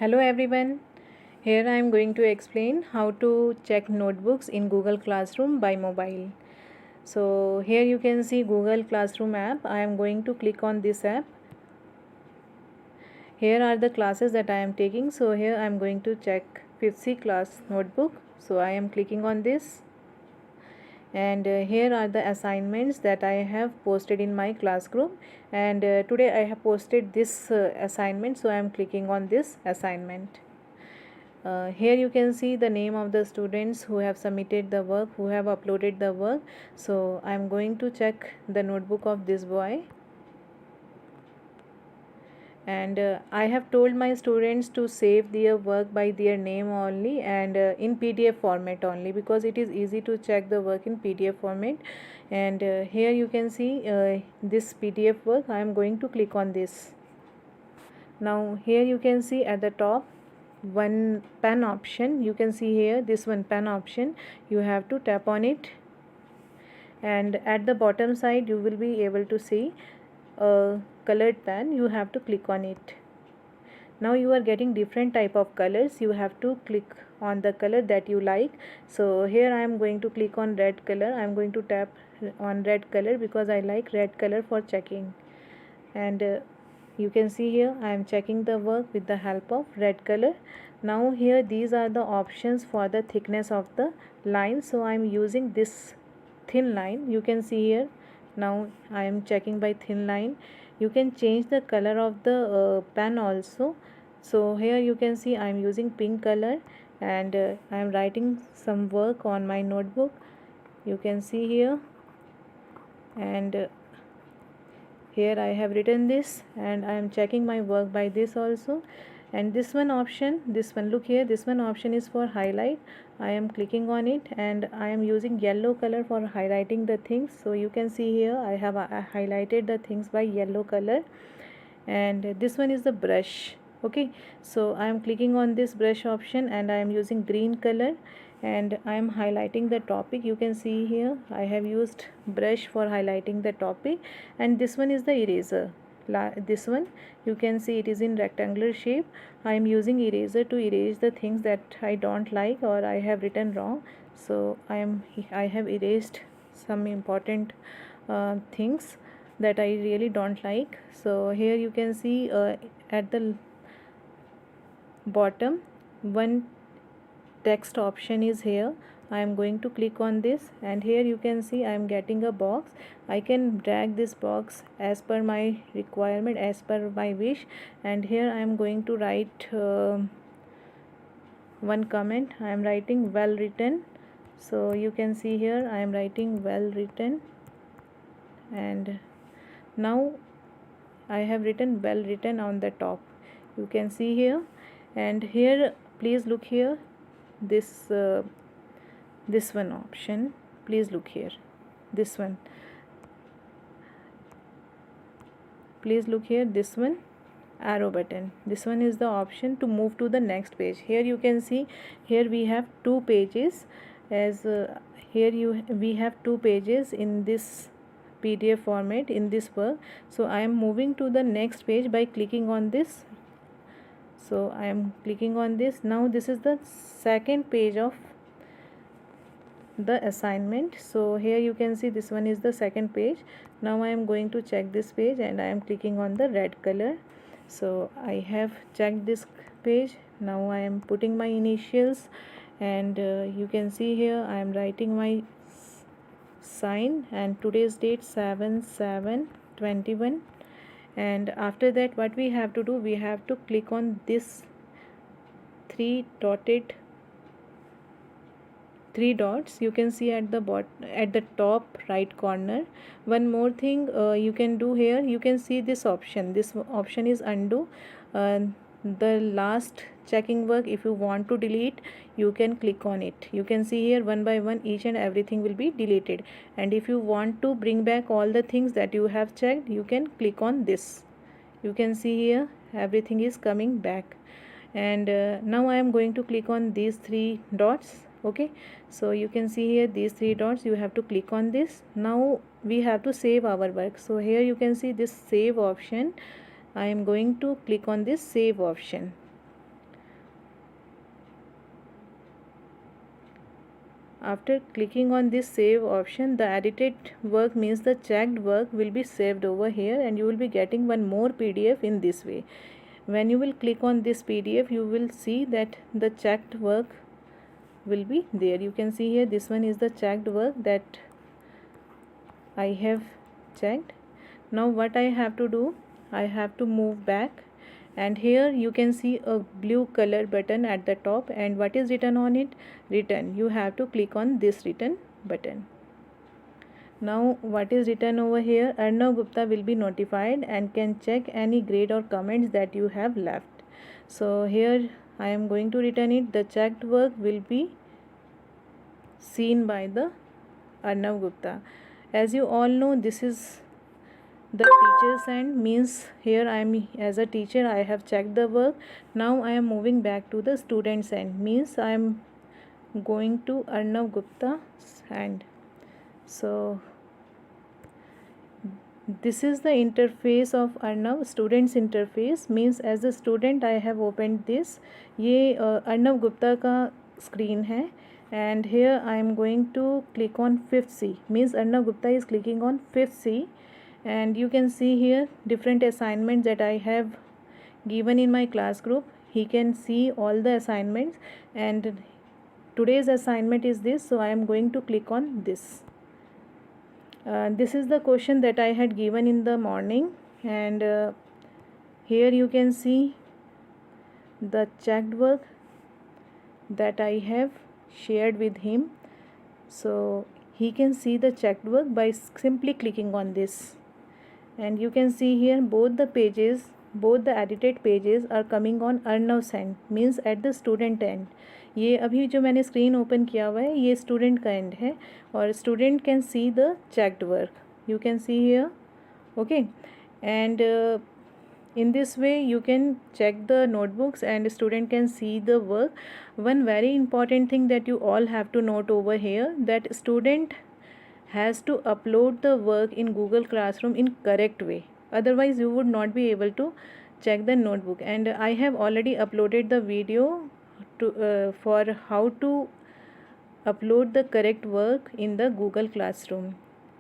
Hello everyone. Here I am going to explain how to check notebooks in Google Classroom by mobile. So here you can see Google Classroom app. I am going to click on this app. Here are the classes that I am taking. So here I am going to check 5th C class notebook. So I am clicking on this. And here are the assignments that I have posted in my class group, and today I have posted this assignment, so I am clicking on this assignment. Here you can see the name of the students who have submitted the work, who have uploaded the work. So I am going to check the notebook of this boy, and I have told my students to save their work by their name only, and in PDF format only, because it is easy to check the work in PDF format. And here you can see this PDF work. I am going to click on this. Now here you can see at the top one pen option. You can see here this one pen option. You have to tap on it, and at the bottom side you will be able to see a colored pen. You have to click on it. Now you are getting different type of colors. You have to click on the color that you like. So here I am going to click on red color. I am going to tap on red color because I like red color for checking. And you can see here I am checking the work with the help of red color. Now here these are the options for the thickness of the line. So I am using this thin line. You can see here. Now I am checking by thin line. You can change the color of the pen also. So here you can see I am using pink color, and I am writing some work on my notebook. You can see here, and here I have written this, and I am checking my work by this also. And this one option, this one, look here, this one option is for highlight. I am clicking on it, and I am using yellow color for highlighting the things. So you can see here I have highlighted the things by yellow color. And this one is the brush. Okay, so I am clicking on this brush option, and I am using green color, and I am highlighting the topic. You can see here I have used brush for highlighting the topic. And this one is the eraser. This one, you can see it is in rectangular shape. I am using eraser to erase the things that I don't like or I have written wrong. So I have erased some important things that I really don't like. So here you can see at the bottom one text option is here. I am going to click on this, and here you can see I am getting a box. I can drag this box as per my requirement, as per my wish. And here I am going to write one comment. I am writing well written. So you can see here I am writing well written, and now I have written well written on the top. You can see here, and here please look here, this one option. Please look here, this one. Please look here, this one arrow button. This one is the option to move to the next page. Here you can see here we have two pages, as we have two pages in this PDF format in this work. So I am moving to the next page by clicking on this. So I am clicking on this. Now this is the second page of the assignment. So here you can see this one is the second page. Now I am going to check this page, and I am clicking on the red color. So I have checked this page. Now I am putting my initials, and you can see here I am writing my sign, and today's date 7/7/21. And after that what we have to do, we have to click on this three dots. You can see at the top right corner. One more thing you can do here, you can see this option. This option is undo. The last checking work, if you want to delete, you can click on it. You can see here one by one each and everything will be deleted. And if you want to bring back all the things that you have checked, you can click on this. You can see here everything is coming back. And now I am going to click on these three dots. Okay, so you can see here these three dots, you have to click on this. Now we have to save our work. So here you can see this save option. I am going to click on this save option. After clicking on this save option, the edited work means the checked work will be saved over here, and you will be getting one more PDF in this way. When you will click on this PDF, you will see that the checked work will be there. You can see here, this one is the checked work that I have checked. Now what I have to do, I have to move back, and here you can see a blue color button at the top, and what is written on it? Written. You have to click on this written button. Now what is written over here? Arnav Gupta will be notified and can check any grade or comments that you have left. So here I am going to return it. The checked work will be seen by the Arnav Gupta. As you all know, this is the teacher's end, means here I am as a teacher, I have checked the work. Now I am moving back to the student's end, means I am going to Arnav Gupta's end. So this is the interface of Arnav, students interface, means as a student I have opened this. ये Arnav Gupta का screen है, and here I am going to click on 5th C, means Arnav Gupta is clicking on 5th C, and you can see here different assignments that I have given in my class group. He can see all the assignments, and today's assignment is this, so I am going to click on this. This is the question that I had given in the morning, and here you can see the checked work that I have shared with him. So he can see the checked work by simply clicking on this, and you can see here both the pages, both the edited pages are coming on Arnav's end, means at the student end. ये अभी जो मैंने screen open किया हुआ है ये student का and है, और student can see the checked work, you can see here, okay. And in this way you can check the notebooks and student can see the work. One very important thing that you all have to note over here, that student has to upload the work in Google Classroom in correct way, otherwise you would not be able to check the notebook. And I have already uploaded the video to for how to upload the correct work in the Google Classroom.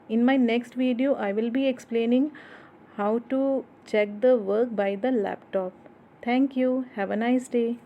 In my next video I will be explaining how to check the work by the laptop. Thank you. Have a nice day.